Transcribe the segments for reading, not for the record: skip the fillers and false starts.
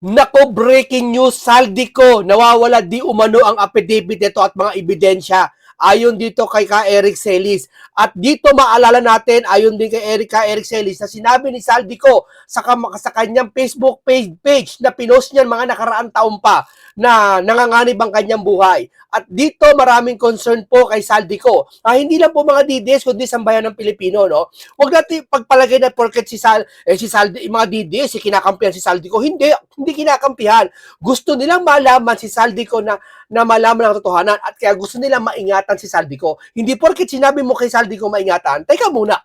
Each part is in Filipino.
Nako, breaking news, Saldico, nawawala di umano ang affidavit nito at mga ebidensya. Ayon dito kay Eric Celis. At dito maalala natin, ayon din kay Eric Celis, na sinabi ni Saldico sa kanyang Facebook page na pinost niyan mga nakaraang taon pa na nanganganib ang kanyang buhay. At dito maraming concern po kay Saldico. Hindi lang po mga DDS kundi sambayan ng Pilipino, no? Huwag natin pagpalagay na porket si Saldi, mga DDS, kinakampihan si Saldico. Hindi kinakampihan. Gusto nilang malaman si Saldico na malaman ang totohanan at kaya gusto nilang maingatan si Saldico. Hindi porket sinabi mo kay Saldico maingatan, teka muna,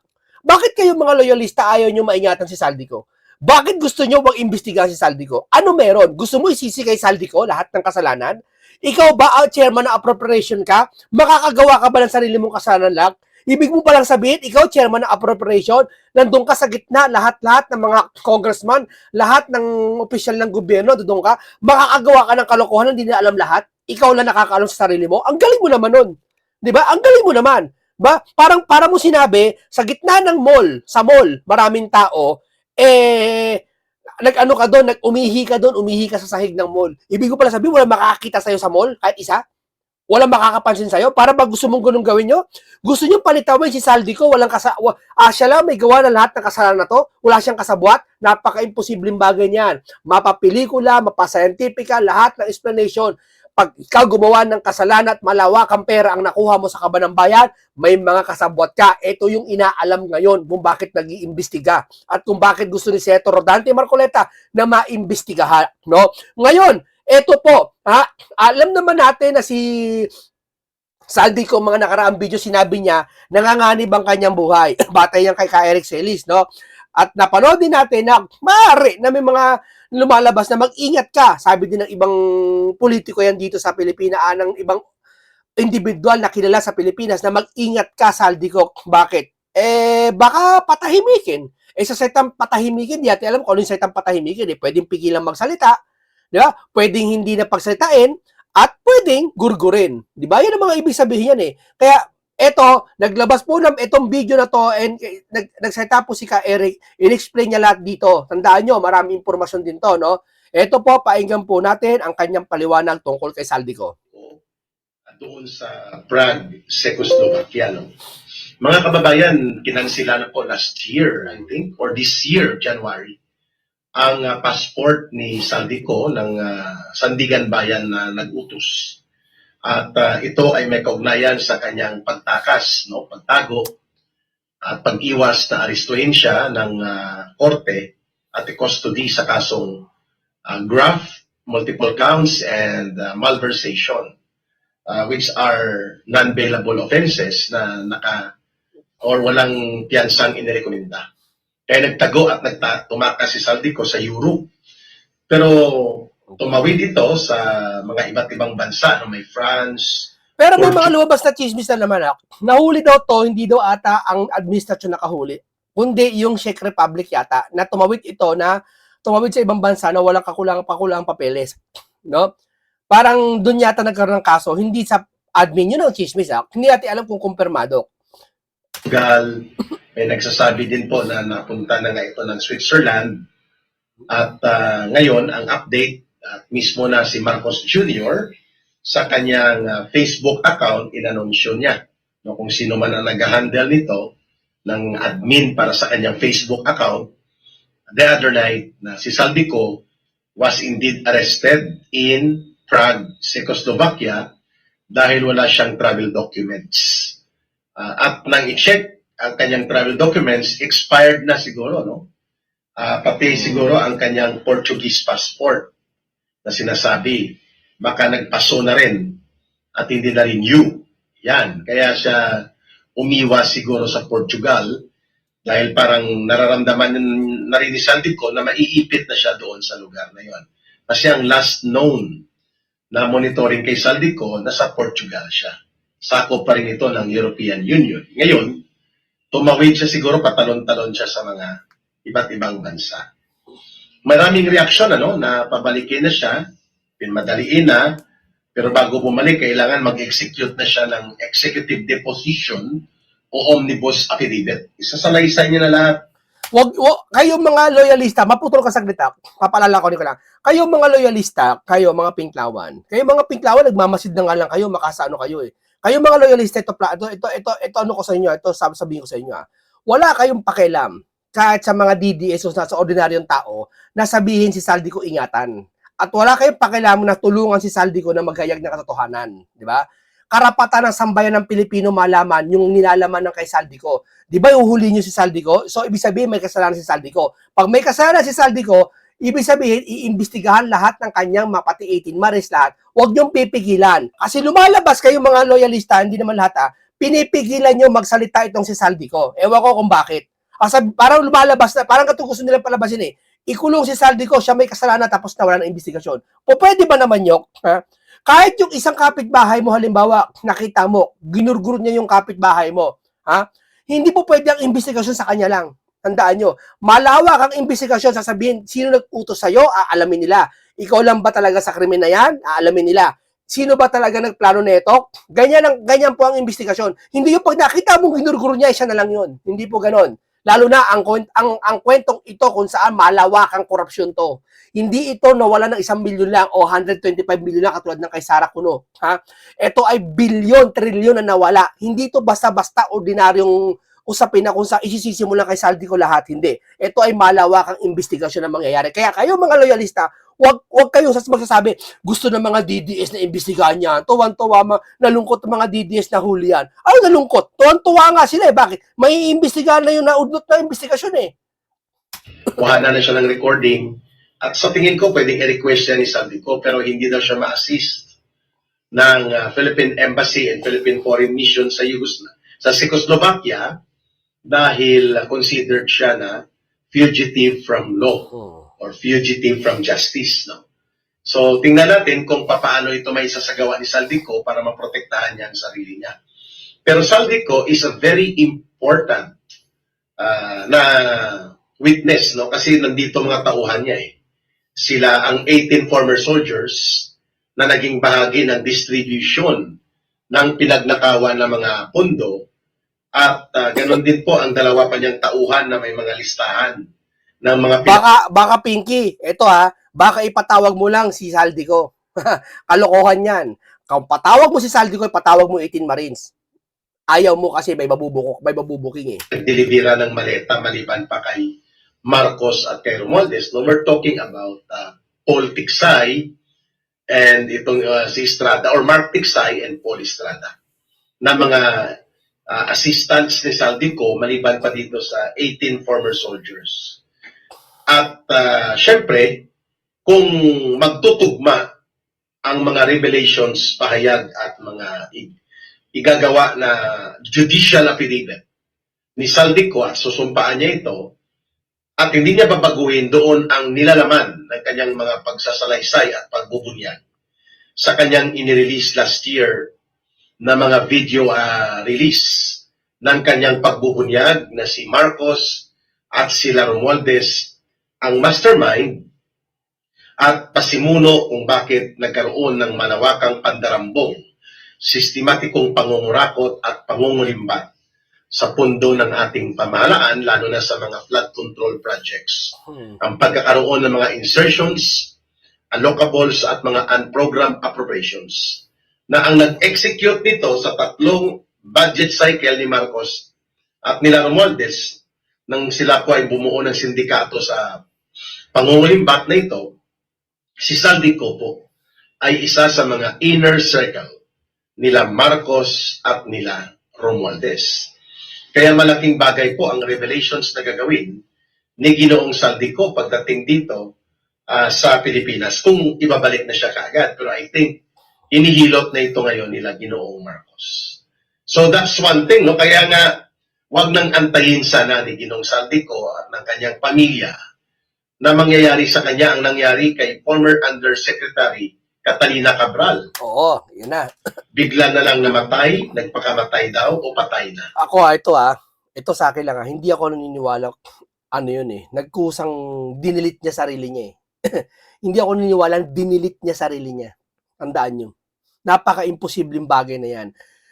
bakit kayo mga loyalista ayaw nyo maingatan si Saldico? Bakit gusto nyo mag-imbestigahan si Saldico? Ano meron? Gusto mo isisi kay Saldico lahat ng kasalanan? Ikaw ba ang chairman ng appropriation ka? Makakagawa ka ba ng sarili mong kasalanan lang? Ibig mo palang sabihin, ikaw chairman ng appropriation, nandun ka sa gitna, lahat-lahat ng mga congressman, lahat ng opisyal ng gobyerno, doon ka, makakagawa ka ng kalokohan, hindi na alam lahat? Ikaw lang nakakaalam sa sarili mo? Ang galing mo naman nun. Di ba? Ang galing mo naman. Ba? Para mo sinabi, sa gitna ng mall, sa mall, maraming tao, nag-ano ka doon, umihi ka sa sahig ng mall. Ibig ko pala sabihin, wala makakita sa'yo sa mall, kahit isa? Wala makakapansin sa'yo? Para ba gusto mong ganun gawin nyo? Gusto nyo palitawin si Saldico, siya lang may gawa ng lahat ng kasalanan na to? Wala siyang kasabwat? Napaka-imposibleng bagay niyan. Mapapelikula, mapascientifica, lahat ng explanation. Pag ikaw gumawa ng kasalanan at malawakang pera ang nakuha mo sa kaban ng bayan, may mga kasabwat ka. Ito yung inaalam ngayon kung bakit nag-iimbestiga at kung bakit gusto ni Senator Rodante Marcoleta na maimbestigahan. No? Ngayon, ito po, alam naman natin na si Saldico, mga nakaraang video, sinabi niya, nanganganib ang kanyang buhay. Batay yan kay Eric Celis, no? At napanood din natin na maaari na may mga lumalabas na mag-ingat ka. Sabi din ng ibang politiko yan dito sa Pilipinas, ng ibang individual na kilala sa Pilipinas na mag-ingat ka, Saldico. Bakit? Baka patahimikin. Sa setang patahimikin, di natin alam kung ano yung setang patahimikin. Pwedeng pigilan magsalita, di ba? Pwedeng hindi na pagsalitain, at pwedeng gurgurin. Di ba? Yan ang mga ibig sabihin yan . Kaya, eto, naglabas po ng itong video na to and nagsalita po si Eric, in-explain niya lahat dito. Tandaan nyo, maraming impormasyon din to, no? Eto po, painggan po natin ang kanyang paliwanag tungkol kay Saldico. Doon sa Prague, Czechoslovakia, no? Mga kababayan, kinansilan po last year, I think, or this year, January, ang passport ni Saldico ng Sandigan Bayan na nag-utos. At ito ay may kaugnayan sa kanyang pagtakas, no, pagtago, at pag-iwas na arestuhin siya ng korte at i-custody sa kasong graft, multiple counts, and malversation, which are non-bailable offenses na walang piyansang inirekomenda. Kaya nagtago at tumakas si Saldico sa Europe. Pero tumawid ito sa mga iba't ibang bansa, no? May France. Pero may mga lumabas na chismis na naman. Nahuli daw to, hindi daw ata ang administrasyon nakahuli, kundi yung Czech Republic yata, na tumawid sa ibang bansa na walang kakulangang papeles. No? Parang doon yata nagkaroon ng kaso, hindi sa admin, yun ang chismis. Hindi natin alam kung kumpirmado. May nagsasabi din po na napunta na nga ito ng Switzerland. At ngayon, ang update, mismo na si Marcos Jr. sa kanyang Facebook account, inanunsyo niya, no, kung sino man ang nag-handle nito ng admin para sa kanyang Facebook account, the other night, na si Saldico was indeed arrested in Prague, Czechoslovakia, dahil wala siyang travel documents. At nang i-check ang kanyang travel documents, expired na siguro, no? Pati siguro ang kanyang Portuguese passport na sinasabi, baka nagpaso na rin at hindi na renew. Yan, kaya siya umiwas siguro sa Portugal dahil parang nararamdaman na rin ni Saldico na maiipit na siya doon sa lugar na yon. Kasi ang last known na monitoring kay Saldico, nasa Portugal siya. Sakop pa rin ito ng European Union. Ngayon, tumawid siya siguro, patalon-talon siya sa mga iba't ibang bansa. Maraming reaksyon, na pabalikin na siya, pinmadaliin na, pero bago bumalik, kailangan mag-execute na siya ng executive deposition o omnibus affidavit. Isasalaysay niya na lahat. Kayong mga loyalista, maputol ka saglit ha. Papalala ko lang. Kayong mga loyalista, kayo mga pinklawan. Kayong mga pinklawan, nagmamasid na nga lang kayo, makasano kayo eh. Kayong mga loyalista, ito ano ko sa inyo, ito sabihin ko sa inyo ha. Wala kayong pakialam kahit sa mga DDS o sa ordinaryong tao na sabihin si Saldi ko ingatan. At wala kayong pakialam na tulungan si Saldi ko na maghayag ng katotohanan, di ba? Karapatan ng sambayan ng Pilipino malaman yung nilalaman ng kay Saldico. Di ba uhuli niyo si Saldico? So, ibig sabihin may kasalanan si Saldico. Pag may kasalanan si Saldico, ibig sabihin, iimbestigahan lahat ng kanyang pati 18 maris lahat. Huwag niyong pipigilan. Kasi lumalabas kayo mga loyalista, hindi naman lahat pinipigilan niyo magsalita itong si Saldico. Ewan ko kung bakit. Parang lumalabas na, parang gusto nilang palabasin eh. Ikulong si Saldico, siya may kasalanan tapos nawala ng investigasyon. O pwede ba naman yun? Ha? Kahit yung isang kapitbahay mo, halimbawa, nakita mo, ginurgurot niya yung kapitbahay mo, ha? Hindi po pwede ang investigasyon sa kanya lang. Tandaan nyo, malawak ang investigasyon, sasabihin, sino nag-utos sa'yo, aalamin nila. Ikaw lang ba talaga sa krimen na yan? Aalamin nila. Sino ba talaga nagplano nito? Ganyan po ang investigasyon. Hindi yung pag nakita mong ginurgurot niya, siya na lang yun. Hindi po ganon. Lalo na ang kwentong ito kung saan malawak ang korupsyon to. Hindi ito nawala ng 1 milyon lang o 125 milyon lang katulad ng kay Sara Cuno. Ha? Ito ay bilyon, trilyon na nawala. Hindi ito basta-basta ordinaryong usapin na kung saan isisisi mo lang kay Saldico lahat. Hindi. Ito ay malawakang investigasyon na mangyayari. Kaya kayo mga loyalista, wag kayo magsasabi, gusto ng mga DDS na imbestigahan yan. Tuwan-tuwa, nalungkot ng mga DDS na huli yan. Ay, nalungkot. Tuwan-tuwa nga sila eh. Bakit? May imbestigahan na yung naudlot na investigasyon eh. Kuha na siya ng recording. At sa tingin ko, pwedeng i-request siya ni Saldico, pero hindi daw siya ma-assist ng Philippine Embassy and Philippine Foreign Mission sa Czechoslovakia dahil considered siya na fugitive from law or fugitive from justice. No? So, tingnan natin kung paano ito may sasagawa ni Saldico para maprotektahan niya ang sarili niya. Pero Saldico is a very important na witness, no? Kasi nandito mga tauhan niya eh. Sila ang 18 former soldiers na naging bahagi ng distribution ng pinagnakawan ng mga pondo at ganun din po ang dalawa pa niyang tauhan na may mga listahan ng mga baka Pinky, ito baka ipatawag mo lang si Saldico. Kalokohan yan. Kung patawag mo si Saldico, ipatawag mo 18 Marines. Ayaw mo kasi may babubuking eh. Nagdelibera ng maleta maliban pa kay Marcos at kay Romualdez. No, we're talking about Paul Tiksay and itong si Estrada or Mark Tiksay and Paul Estrada na mga assistants ni Saldico maliban pa dito sa 18 former soldiers. At syempre, kung magtutugma ang mga revelations, pahayag at mga igagawa na judicial affidavit ni Saldico, susumpaan niya ito at hindi niya babaguhin doon ang nilalaman ng kanyang mga pagsasalaysay at pagbubunyag sa kanyang inirelease last year na mga video release ng kanyang pagbubunyag na si Marcos at sila Romualdez ang mastermind at pasimuno kung bakit nagkaroon ng malawakang pandarambong, sistematikong pangungurakot at pangungulimbat sa pundo ng ating pamahalaan, lalo na sa mga flood control projects. Ang pagkakaroon ng mga insertions, allocables at mga unprogrammed appropriations na ang nag-execute nito sa 3 budget cycle ni Marcos at nila Romualdez nang sila po ay bumuo ng sindikato sa pangungulimbat na ito, si Saldico po ay isa sa mga inner circle nila Marcos at nila Romualdez. Kaya malaking bagay po ang revelations na gagawin ni Ginoong Saldico pagdating dito sa Pilipinas kung ibabalik na siya kaagad. Pero I think inihilot na ito ngayon nila Ginoong Marcos. So that's one thing, no? Kaya nga, wag nang antayin sana ni Ginoong Saldico at ng kanyang pamilya na mangyayari sa kanya ang nangyari kay former Undersecretary Catalina Cabral. Oo, yun na. Bigla na lang namatay, nagpakamatay daw o patay na. Ako ito sa akin lang hindi ako naniniwala yun eh. Nagkusang dinilit niya sarili niya eh. Hindi ako naniniwala dinilit niya sarili niya. Tandaan niyo. Napaka-imposibleng bagay na yan.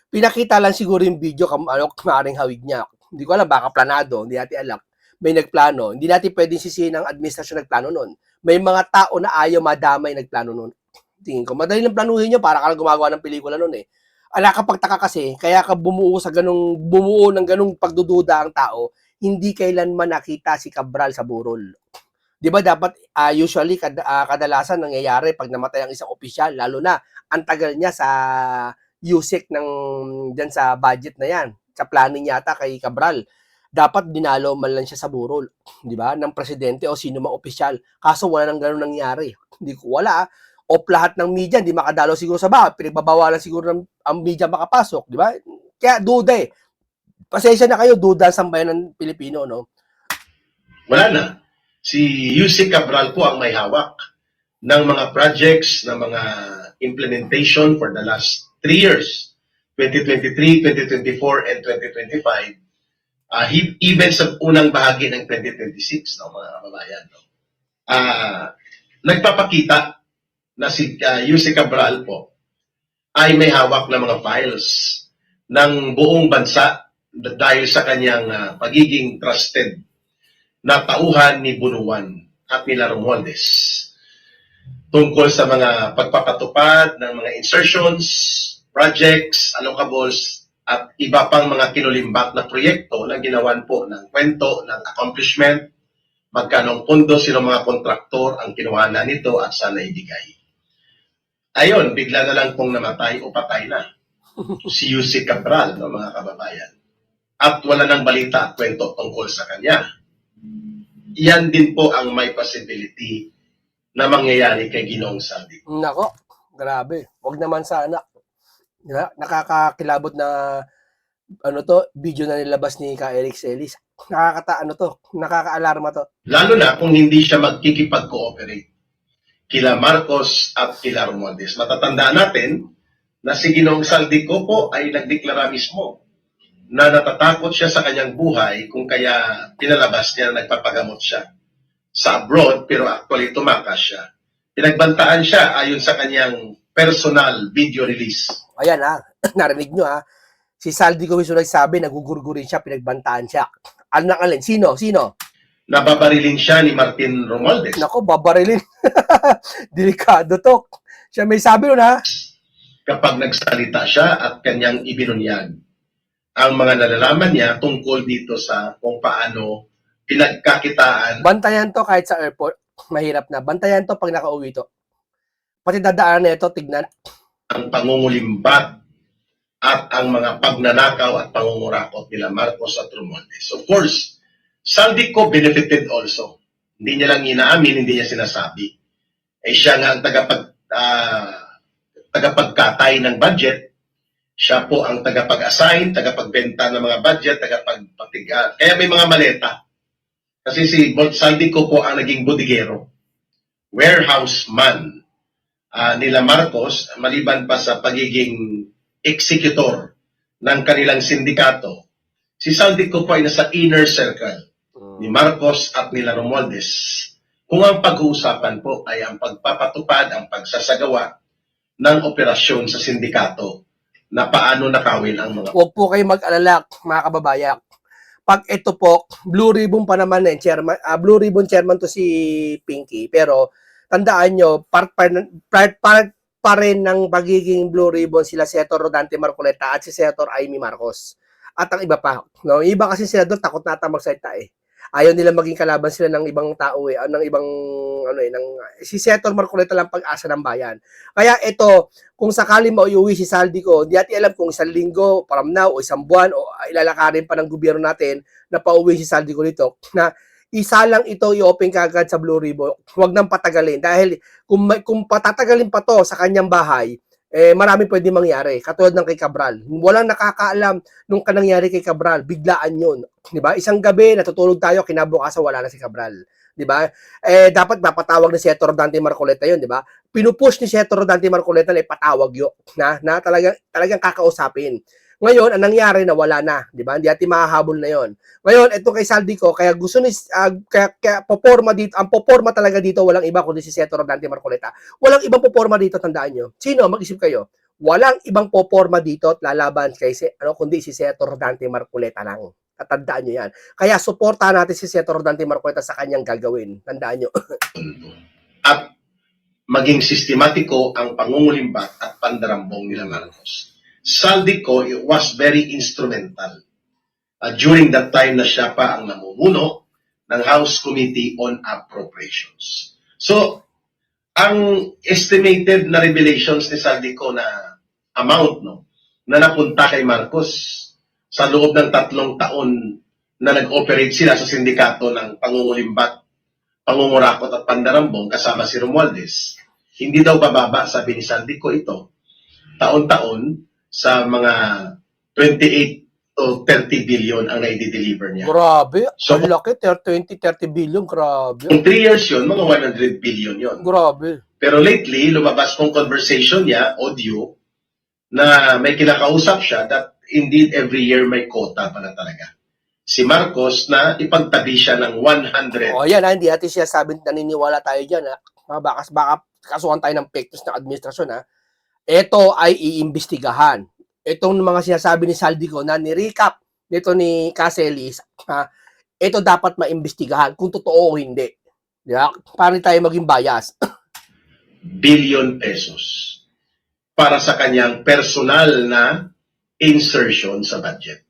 Pinakita lang siguro yung video maaaring hawig niya. Hindi ko alam, baka planado, hindi natin alam. may nagplano. Hindi natin pwedeng sisihin ang administrasyon nagplano nun. May mga tao na ayaw madamay nagplano nun. Tingin ko, madali lang planuhin nyo para ka lang gumagawa ng pelikula nun eh. Nakakapagtaka kasi, kaya ka bumuo ng ganung pagdududa ang tao, hindi kailanman nakita si Cabral sa burol. 'Di ba dapat usually kadalasan nangyayari pag namatay ang isang opisyal, lalo na ang tagal niya sa USEC ng diyan sa budget na 'yan, sa planning yata kay Cabral. Dapat dinalo man lang siya sa burol, 'di ba, ng presidente o sino mang opisyal. Kaso wala nang gano'n nangyari. Hindi ko wala. Off lahat ng media, hindi makadalo siguro sa bahay, pinagbabawalan siguro ng ang media makapasok, 'di ba? Kaya duda eh. Pasensya na kayo, duda ang sambayan ng Pilipino, no? Wala na. Si UC Cabral po ang may hawak ng mga projects, ng mga implementation for the last 3 years, 2023, 2024, and 2025. Even sa unang bahagi ng 2026, no, mga kababayan. No? Nagpapakita na si UC Cabral po ay may hawak ng mga files ng buong bansa dahil sa kanyang pagiging trusted na tauhan ni Bunuan at nila Romualdez tungkol sa mga pagpapatupad ng mga insertions, projects, allocables, at iba pang mga kinulimbat na proyekto na ginawan po ng kwento, ng accomplishment, magkanong pondo, sino mga kontraktor ang kinuha na nito at sana ibigay. Ayon, bigla na lang pong namatay o patay na si UC Cabral, no, mga kababayan. At wala nang balita at kwento tungkol sa kanya. Yan din po ang may possibility na mangyayari kay Ginoong Saldi. Nako, grabe. Wag naman sana. Nakakakilabot na video na nilabas ni Ka Eric Celis. Nakaka-alarma to. Lalo na kung hindi siya magkikipag-cooperate kila Marcos at kila Romualdez. Matatandaan natin na si Ginoong Saldico po ay nagdeklara mismo na natatakot siya sa kanyang buhay kung kaya pinalabas niya na nagpapagamot siya sa abroad, pero actually tumakas siya. Pinagbantaan siya ayon sa kanyang personal video release. Ayan narinig nyo si Saldico mismo nagsabi, nagugurgurin siya, pinagbantaan siya. Ano nang alin? Sino? Nababarilin siya ni Martin Romualdez. Nako, babarilin. Delikado to. Siya may sabi nun Kapag nagsalita siya at kanyang ibinunyag ang mga nalalaman niya tungkol dito sa kung paano pinagkakitaan. Bantayan to kahit sa airport. Mahirap na. Bantayan to pag nakauwi to. Pati dadaan na ito, tignan. Ang pangungulimbat at ang mga pagnanakaw at pangungurakot nila Marcos at Romualdez. Of course, Saldico benefited also. Hindi niya lang inaamin, hindi niya sinasabi. Siya nga ang tagapagkatay ng budget. Siya po ang tagapag-assign, tagapagbenta ng mga budget, tagapagpatiga. Kaya may mga maleta. Kasi si Saldico po ang naging bodigero, warehouse man nila Marcos, maliban pa sa pagiging executor ng kanilang sindikato. Si Saldico po ay nasa inner circle ni Marcos at nila Romualdez. Kung ang pag-uusapan po ay ang pagpapatupad, ang pagsasagawa ng operasyon sa sindikato na paano nakawin ang mga... Huwag po kayo mag-alala, mga kababayan. Pag ito po, Blue Ribbon pa naman chairman, Blue Ribbon chairman to si Pinky. Pero tandaan nyo, part pa rin ng pagiging Blue Ribbon sila Senator Rodante Marcoleta at si Senator Amy Marcos. At ang iba pa. No? Iba kasi sila doon, takot na ata magsalita Ayaw nila maging kalaban sila ng ibang tao ng ibang si Senator Marcoleta lang pag-asa ng bayan. Kaya ito, kung sakali mauuwi si Saldico, hindi natin alam kung 1 linggo from now o 1 buwan o ilalakarin pa ng gobyerno natin na pauwi si Saldico dito na isa lang ito i-open kagad sa Blue Ribbon. Huwag nang patagalin dahil kung patatagalin pa to sa kanyang bahay, marami pwedeng mangyari. Katulad ng kay Cabral. Walang nakakaalam nung nangyari kay Cabral. Biglaan yun. Diba? Isang gabi, natutulog tayo, kinabukasan wala na si Cabral. Diba? Dapat mapatawag ni Senator Dante Marcoleta yun, diba? Pinupush ni Senator Dante Marcoleta na ipatawag yun. Na talagang kakausapin. Ngayon, ang nangyari na wala na, di ba? Hindi natin mahahabol na 'yon. Ngayon, ito kay Saldico, kaya gusto ni kaya poporma dito, ang poporma talaga dito walang iba kundi si Senator Dante Marcoleta. Walang ibang poporma dito, tandaan niyo. Sino? Mag-isip kayo. Walang ibang poporma dito at lalaban kay kundi si Senator Dante Marcoleta lang. At tandaan nyo yan. Kaya suportahan natin si Senator Rodante Marcoleta sa kanyang gagawin. Tandaan nyo. At maging sistematiko ang pangungulimbat at pandarambong nila Marcos. Saldico was very instrumental during that time na siya pa ang namumuno ng House Committee on Appropriations. So, ang estimated na revelations ni Saldico na amount na napunta kay Marcos sa loob ng 3 taon na nag-operate sila sa sindikato ng pangungulimbat, pangungurakot at pandarambong kasama si Romualdez, hindi daw bababa, sabi ni Saldico ito, taon-taon sa mga 28 to 30 billion ang na-deliver niya. Grabe. So, Ang laki. 30 billion. Grabe. Kung 3 years yun, mga 100 billion yun. Grabe. Pero lately, lumabas kong conversation niya, audio, na may kinakausap siya that indeed every year may quota pala talaga. Si Marcos na ipagtabi siya ng 100. O yan, hindi natin siya sabi, naniniwala tayo dyan. Baka kasuhan tayo ng pektos ng administrasyon. Ito ay iimbestigahan. Itong mga sinasabi ni Saldico na ni-recap nito ni Caselis, ito dapat maimbestigahan kung totoo o hindi. Yeah? Para tayo maging bias. Billion pesos para sa kanyang personal na insertion sa budget.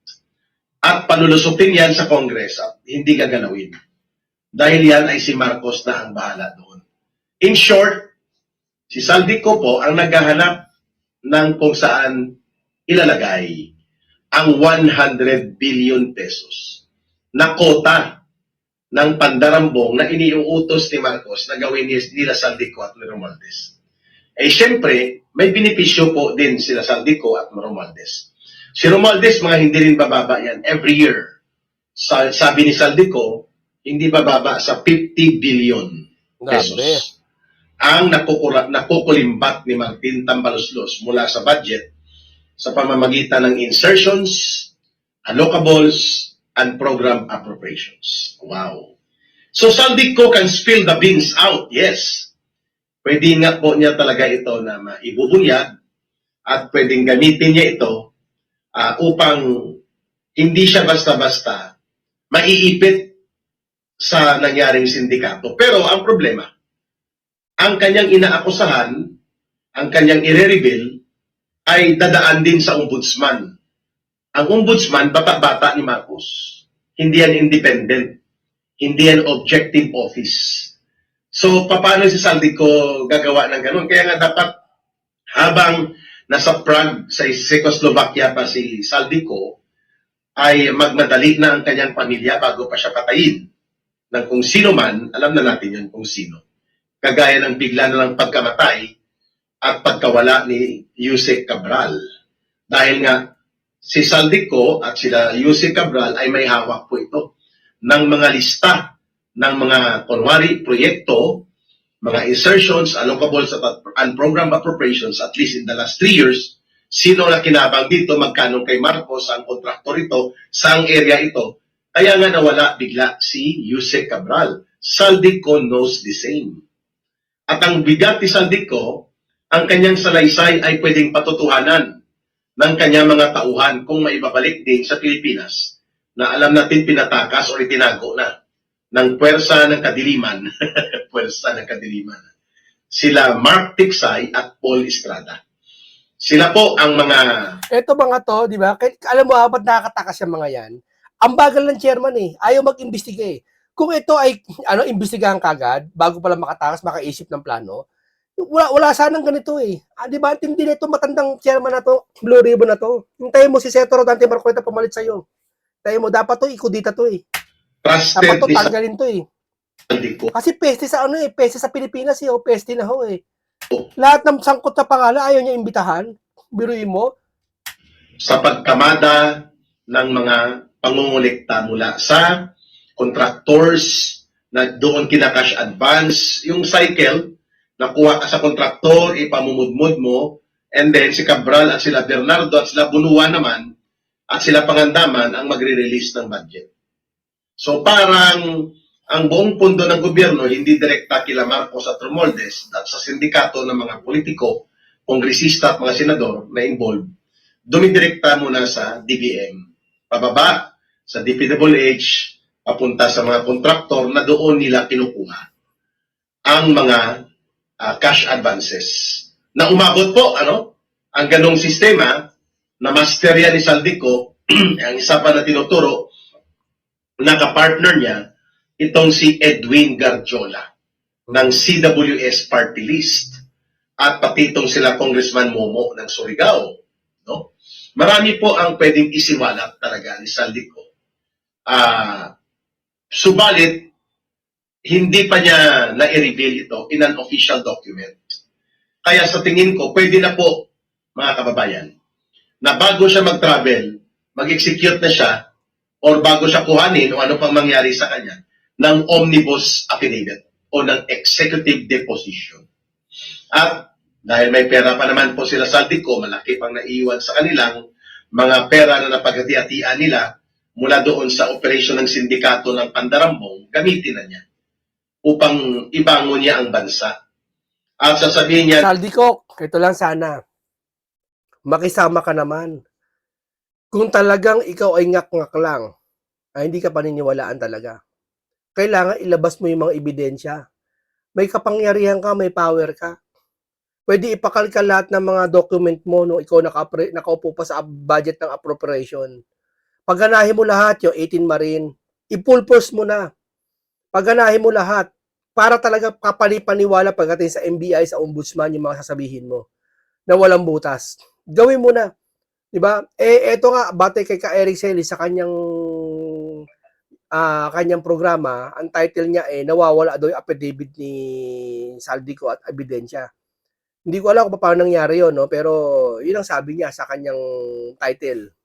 At palulusutin yan sa Congress at hindi gagalawin. Dahil yan ay si Marcos na ang bahala doon. In short, si Saldico po ang naghahanap ng kung saan ilalagay ang 100 billion pesos na kota ng pandarambong na iniuutos ni Marcos na gawin nila Saldico at Romualdez. Eh siyempre, may benepisyo po din sila Saldico at Romualdez. Si Romualdez, mga hindi rin bababa yan every year. Sabi ni Saldico, hindi bababa sa 50 billion pesos. Grabe. Ang nakukulimbat ni Martin Tambaloslos mula sa budget sa pamamagitan ng insertions, allocables, and program appropriations. Wow. So Saldico can spill the beans out, yes. Pwede nga po niya talaga ito na maibubunyag at pwedeng gamitin niya ito upang hindi siya basta-basta maiipit sa nangyaring sindikato. Pero ang problema, ang kanyang inaakusahan, ang kanyang ire-reveal, ay dadaan din sa ombudsman. Ang ombudsman, bata-bata ni Marcos. Hindi yan independent. Hindi yan objective office. So, paano si Saldico gagawa ng ganun? Kaya nga dapat, habang nasa Prague, sa Czechoslovakia pa si Saldico, ay magmadali na ang kanyang pamilya bago pa siya patayin. Ng kung sino man, alam na natin yun kung sino. Kagaya ng bigla na lang pagkamatay at pagkawala ni Yusek Cabral. Dahil nga, si Saldico at sila Yusek Cabral ay may hawak po ito ng mga lista ng mga kunwari proyekto, mga insertions, allocables and program appropriations at least in the last 3 years, sino na kinabang dito, magkano kay Marcos ang kontraktor ito, saang area ito. Kaya nga nawala bigla si Yusek Cabral. Saldico knows the same. At ang bigat ni Saldico, ang kanyang salaysay ay pwedeng patutuhanan ng kanyang mga tauhan kung maibabalik din sa Pilipinas na alam natin pinatakas o itinago na ng puwersa ng kadiliman. Puwersa ng kadiliman. Sila Mark Tiksay at Paul Estrada. Sila po ang mga... Ito mga to, di ba? Alam mo, ba't nakakatakas yung mga yan? Ang bagal ng chairman Ayaw mag-imbestiga Kung ito ay, imbestigahan kagad, bago pala makatakas, makaisip ng plano, wala sanang ganito di ba? Hindi na ito matandang chairman na to, Blue Ribbon na to. Hintayin mo si Senator Rodante Marcoleta pumalit sa'yo. Hintayin mo, dapat to, ikudita to Trusted dapat to, ni tanggalin to Saldico. Kasi peste sa peste sa Pilipinas peste na ho Lahat ng sangkot sa pangalan, ayaw niya imbitahan. Biruin mo. Sa pagkamada ng mga pangungulekta mula sa contractors na doon kinakash advance, yung cycle, nakuha ka sa kontraktor, ipamumudmud mo, and then si Cabral at sila Bernardo at sila Bunuan naman, at sila Pangandaman ang magre-release ng budget. So parang ang buong pondo ng gobyerno hindi direkta kila Marcos at Romualdez at sa sindikato ng mga politiko, kongresista at mga senador na involved, dumidirekta muna sa DBM. Pababa sa DPWH, papunta sa mga kontraktor na doon nila kinukuha ang mga cash advances. Na umabot po, ang ganong sistema na master yan ni Saldico, ang isa pa na tinuturo, nakapartner niya, itong si Edwin Garjola ng CWS Party List at pati itong sila Congressman Momo ng Surigao. No? Marami po ang pwedeng isiwalat talaga ni Saldico. Subalit, hindi pa niya na-reveal ito in an official document. Kaya sa tingin ko, pwede na po, mga kababayan, na bago siya mag-travel, mag-execute na siya, or bago siya kuhanin o ano pang mangyari sa kanya, ng omnibus affidavit o ng executive deposition. At dahil may pera pa naman po sila sa Saldico, malaki pang naiiwan sa kanilang mga pera na napaghati-hatian nila mula doon sa operasyon ng sindikato ng Pandarambong, gamitin na niya upang ibangon niya ang bansa. At sasabihin niya, Saldico, ito lang sana. Makisama ka naman. Kung talagang ikaw ay ngak-ngak lang, ay hindi ka paniniwalaan talaga. Kailangan ilabas mo yung mga ebidensya. May kapangyarihan ka, may power ka. Pwede ipakalkal lahat ng mga document mo nung ikaw nakaupo pa sa budget ng appropriation. Pagganahin mo lahat, yung 18 Marine, i-pulpose mo na. Pagganahin mo lahat para talaga kapani-paniwala pagdating sa NBI, sa ombudsman, yung mga sasabihin mo na walang butas. Gawin mo na. Diba? Eto nga, batay kay Eric Selle sa kanyang programa, ang title niya nawawala daw yung affidavit ni Saldico at ebidensya. Hindi ko alam kung paano nangyari yun, no? Pero yun ang sabi niya sa kanyang title.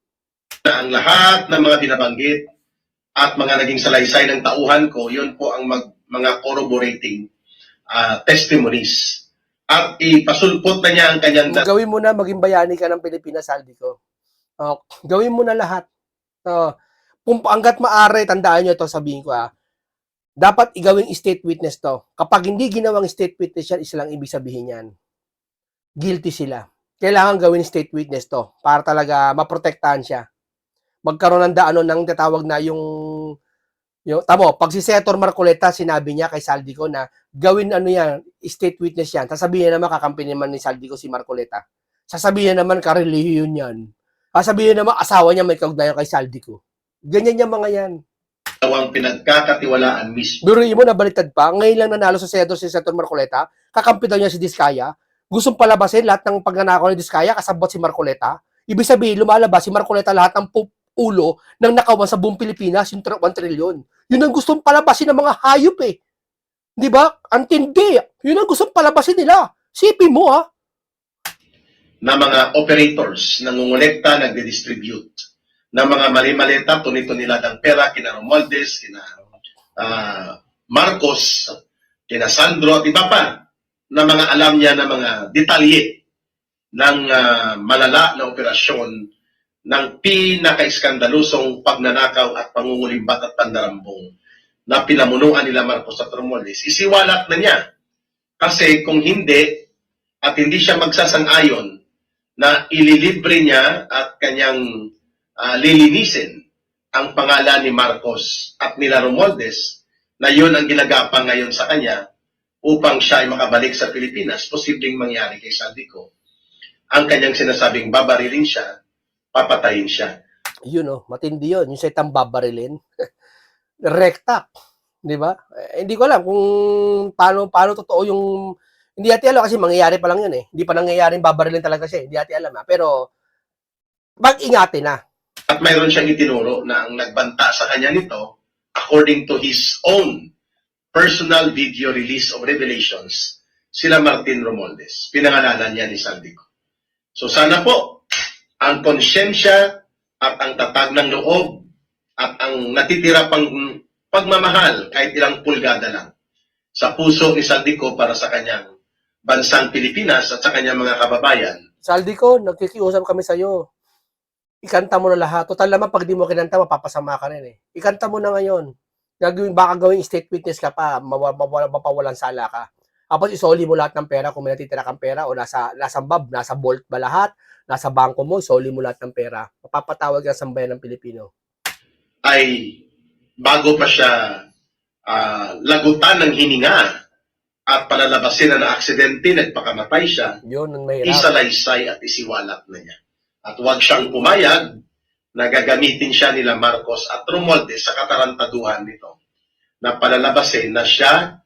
na ang lahat ng mga binabanggit at mga naging salaysay ng tauhan ko, yun po ang mga corroborating testimonies. At ipasulpot na niya ang kanyang... Gawin mo na, maging bayani ka ng Pilipinas, Saldico. Gawin mo na lahat. Kung hanggat maaari, tandaan nyo ito, sabihin ko dapat igawing state witness to. Kapag hindi ginawang state witness yan, isa lang ibig sabihin yan. Guilty sila. Kailangan gawin state witness to para talaga maprotektahan siya. Magkaroon ng ng tatawag na yung tamo, pag si Senator Marcoleta, sinabi niya kay Saldico na gawin yan, state witness yan. Sasabihin naman, kakampi naman ni Saldico si Marcoleta. Sasabihin naman, karelihiyon yan. Sasabihin naman, asawa niya may kaugnayan kay Saldico. Ganyan yung mga yan. Ang pinagkakatiwalaan mismo. Biruin mo, nabaliktad pa. Ngayon lang nanalo sa Senado si Senator Marcoleta. Kakampi daw niya si Diskaya. Gustong palabasin lahat ng pagnanakaw ni Diskaya, kasabot si Marcoleta. Ibig sabihin, lumalabas si Marcoleta lahat ng ulo ng nakawan sa buong Pilipinas, yung 1 trilyon. Yun ang gustong palabasin ng mga hayop Di ba? Antindi. Yun ang gustong palabasin nila. Sipin mo Na mga operators, nangungulekta, nagde-distribute na mga mali-maleta, tunito nila ng pera, kina Romualdez, kina Marcos, kina Sandro, at iba pa, na mga alam niya na mga detalye ng malala na operasyon ng pinaka-iskandalusong pagnanakaw at pangungulimbat at pandarambong na pinamunuan nila Marcos at Romualdez. Isiwalat na niya. Kasi kung hindi, at hindi siya magsasang-ayon na ililibre niya at kanyang lilinisin ang pangalan ni Marcos at nila Romualdez, na yun ang ginagapang ngayon sa kanya upang siya ay makabalik sa Pilipinas, posibleng mangyari kay Saldico. Ang kanyang sinasabing babarilin siya, papatayin siya. Yun matindi yun. Yung setang babarilin. Rekta. Di ba? Hindi ko alam kung paano totoo yung... Hindi ati alam kasi mangyayari pa lang yun Hindi pa nangyayari babarilin talaga siya Hindi ati alam Pero mag-ingati na. At mayroon siyang itinuro na ang nagbanta sa kanya nito, according to his own personal video release of revelations, sila Martin Romualdez. Pinangalanan niya ni Saldico. So sana po, ang konsyensya at ang tatag ng loob at ang natitira pang pagmamahal, kahit ilang pulgada lang, sa puso ni Saldico para sa kanyang bansang Pilipinas at sa kanyang mga kababayan. Saldico, nagkikiusap kami sa'yo. Ikanta mo na lahat. Total naman, pag di mo kinanta, mapapasama ka rin Ikanta mo na ngayon. Baka gawing state witness ka pa, mapawalan sala ka. Tapos isoli mo lahat ng pera kung may natitira kang pera o nasa vault ba lahat, nasa bangko mo, isoli mo lahat ng pera. Mapapatawag ka sa sambayan ng Pilipino. ay bago pa siya lagutan ng hininga at palalabasin na aksidente, nagpakamatay siya, Yun ang mahirap. isalaysay at isiwalat na niya. At huwag siyang pumayag na gagamitin siya nila Marcos at Romualdez sa katarantaduhan nito na palalabasin na siya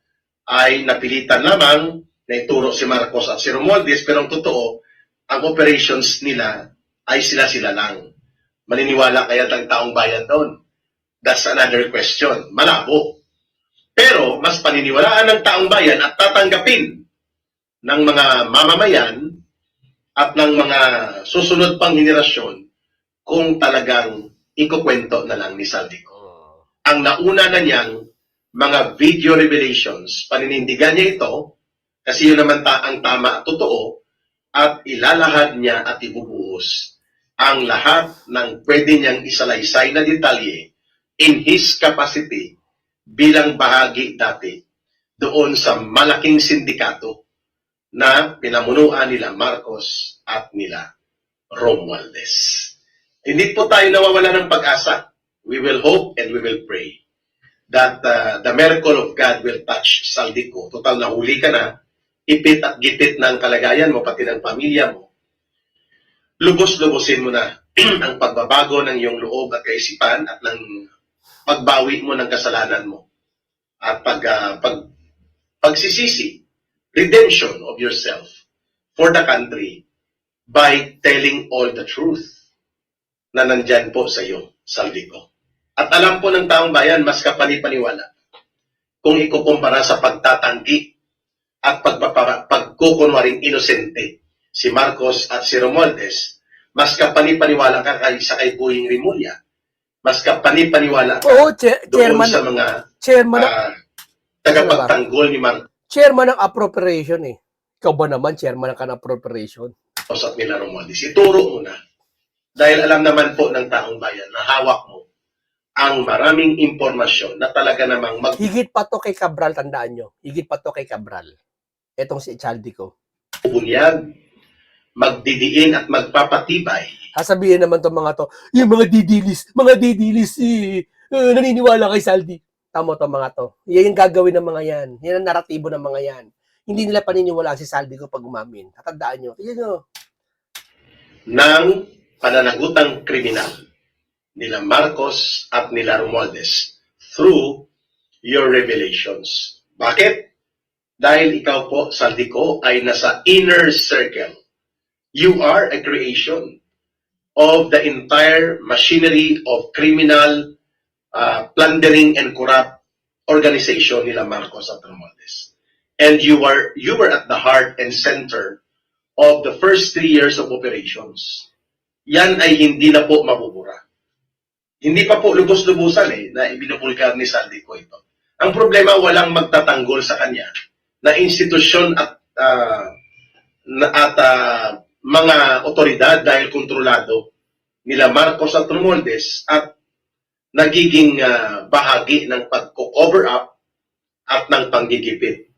ay napilitan lamang na ituro si Marcos at si Romualdez, pero ang totoo, ang operations nila ay sila-sila lang. Maniniwala kaya ng taong bayan doon? That's another question. Malabo. Pero mas paniniwalaan ng taong bayan at tatanggapin ng mga mamamayan at ng mga susunod pang henerasyon kung talagang ikukwento na lang ni Saldico. Ang nauna na niyang mga video revelations, paninindigan niya ito kasi yun naman ang tama at totoo at ilalahad niya at ibubuhos ang lahat ng pwede niyang isalaysay na detalye in his capacity bilang bahagi dati doon sa malaking sindikato na pinamunuan nila Marcos at nila Romualdez. Hindi po tayo nawawala ng pag-asa. We will hope and we will pray that the miracle of God will touch Saldico. Total, nahuli ka na, ipit at gipit ng kalagayan mo, pati ng pamilya mo. Lubos-lubosin mo na ang pagbabago ng iyong loob at kaisipan at ng pagbawi mo ng kasalanan mo. At pagsisisi, redemption of yourself for the country by telling all the truth na nandyan po sa iyo, Saldico. At alam po ng taong bayan, mas kapanipaniwala kung ikukumpara sa pagtatanggi at pagkukunwaring inosente si Marcos at si Romualdez, mas kapanipaniwala ka sa kay Buhing Rimulya, mas kapanipaniwala ka Oo, doon sa mga tagapagtanggol ni Marcos chairman ng appropriation eh. Ikaw ba naman, chairman ng appropriation? at nila Romualdez. Ituro mo na. Dahil alam naman po ng taong bayan na hawak mo ang maraming impormasyon na talaga namang Higit pa to kay Cabral, tandaan nyo. Higit pa to kay Cabral. Etong si Saldico. magbubunyag, magdidiin at magpapatibay Sasabihin naman to mga to, yung mga didilis, naniniwala kay Saldi. Tamo to mga to. Yan yung gagawin ng mga yan. Yan ang naratibo ng mga yan. Hindi nila paniniwalaan si Saldico pag umamin. Tatandaan nyo. Tignan nyo. ng pananagutang kriminal nila Marcos at nila Romualdez through your revelations. Bakit? Dahil ikaw po, Saldico, ay nasa inner circle. You are a creation of the entire machinery of criminal plundering and corrupt organization nila Marcos at Romualdez. And you were at the heart and center of the first 3 years of operations. Yan ay hindi na po mabubura. Hindi pa po lubos-lubusan na ibinubulgar ni Saldico ito. Ang problema, walang magtatanggol sa kanya na institusyon at mga otoridad dahil kontrolado nila Marcos at Romualdez at nagiging bahagi ng pagko-cover up at ng panggigipit.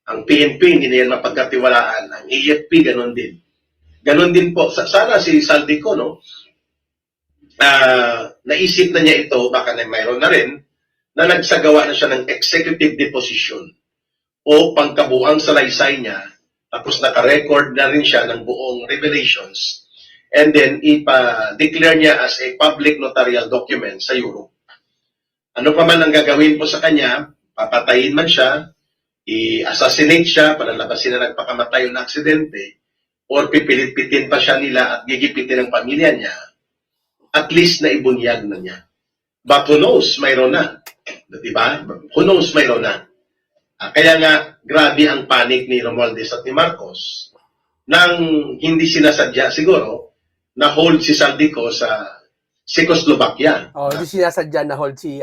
Ang PNP hindi na yan mapagkatiwalaan, ang AFP ganon din. Ganon din po. Sana si Saldico, no? Naisip na niya ito, baka na mayroon na rin, na nagsagawa na siya ng executive deposition o pangkabuang salaysay niya, tapos naka-record na rin siya ng buong revelations, and then ipa-declare niya as a public notarial document sa Europe. Ano pa man ang gagawin po sa kanya, papatayin man siya, i-assassinate siya, palalabasin na nagpakamatay yung aksidente, or pipilit-pitin pa siya nila at gigipitin ng pamilya niya, at least na ibunyag na niya. But who knows, mayroon na. Diba? Who knows, mayroon na. Kaya nga, grabe ang panic ni Romualdez at ni Marcos nang hindi sinasadya siguro na hold si Saldico sa Czechoslovakia. Hindi sinasadya na hold si,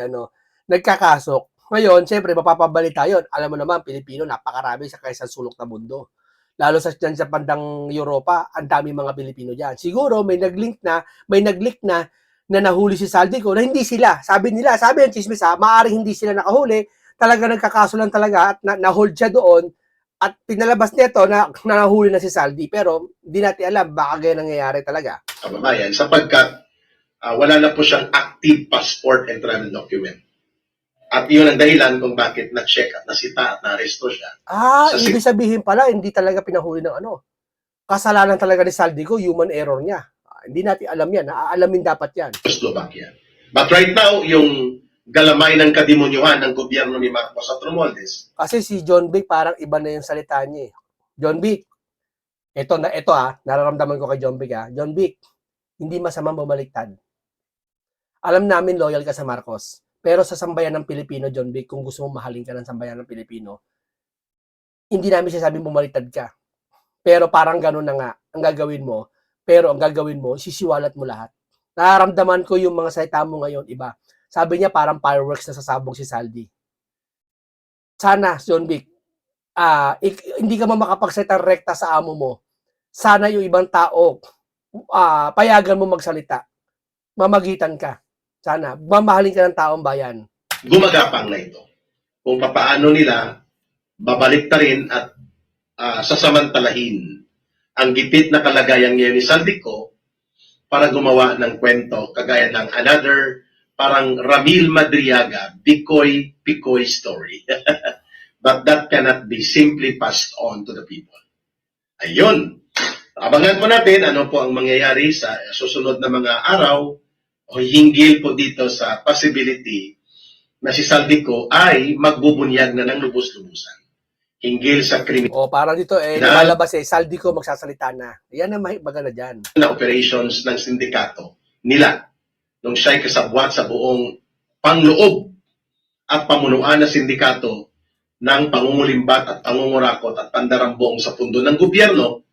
nagkakasok. Ngayon, siyempre, mapapabalita yun. Alam mo naman, Pilipino, napakarami sa kaisang sulok na mundo. Lalo sa dyan sa bandang Europa, ang dami mga Pilipino dyan. Siguro, may nag-leak na nahuli si Saldico na hindi sila. Sabi ng chismis maaring hindi sila nakahuli, talaga nagkakaso lang talaga at na-hold siya doon at pinalabas nito na nahuli na si Saldi. Pero, hindi natin alam, baka ganyan nangyayari talaga. Kababayan, sapagkat wala na po siyang active passport and travel document. At yun ang dahilan kung bakit na-check at nasita at na-arresto siya. Sa Ibig sabihin pala, hindi talaga pinahuli ng ano. Kasalanan talaga ni Saldico, human error niya. Hindi natin alam yan. Aalamin dapat yan. Slovakia. But right now, yung galamay ng kademonyuhan ng gobyerno ni Marcos at Romualdez, Kasi si John Vic, parang iba na yung salita niya eh. John Vic, ito nararamdaman ko kay John Vic John Vic, hindi masamang bumaliktad. Alam namin loyal ka sa Marcos. Pero sa sambayan ng Pilipino, John Vic, kung gusto mo mahalin ka ng sambayan ng Pilipino, hindi namin sinasabing bumaliktad ka. Pero parang ganun na nga, ang gagawin mo. Pero ang gagawin mo, sisiwalat mo lahat. Nararamdaman ko yung mga salita mo ngayon, iba. Sabi niya parang fireworks na sasabog si Saldi. Sana, John Vic, hindi ka makapagsalita rekta sa amo mo. Sana yung ibang tao, payagan mo magsalita. Mamagitan ka. Sana, mamahalin ka ng taong bayan. gumagapang na ito. Kung papaano nila babalik ta rin at sasamantalahin ang gipit na kalagayan ngayon ni Saldico para gumawa ng kwento kagaya ng another parang Ramil Madriaga, Picoy story. But that cannot be simply passed on to the people. Ayun. Abangan po natin ano po ang mangyayari sa susunod na mga araw o hinggil po dito sa possibility na si Saldico ay magbubunyag na ng lubos-lubusan. Hinggil sa kriminal Parang dito lumalabas Saldico magsasalita na. Yan ang mahibaga na dyan. na operations ng sindikato nila nung siya'y kasabwat sa buong pangloob at pamunuan ng sindikato ng pangungulimbat at pangungurakot at pandarambong sa pundo ng gobyerno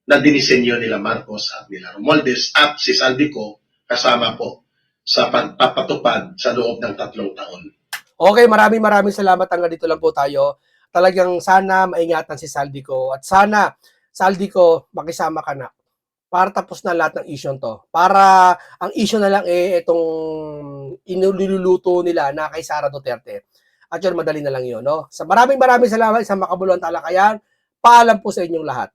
na dinisenyo nila Marcos at nila Romualdez at si Saldico kasama po sa pagpapatupad sa loob ng 3 taon. Okay, maraming salamat. Hanggang dito lang po tayo. Talagang sana maingatan si Saldico at sana, Saldico, makisama ka na para tapos na lahat ng issue to. Para ang issue na lang itong inululuto nila na kay Sara Duterte. At yun, madali na lang yun. No? Maraming salamat sa makabuluhan talakayan. Paalam po sa inyong lahat.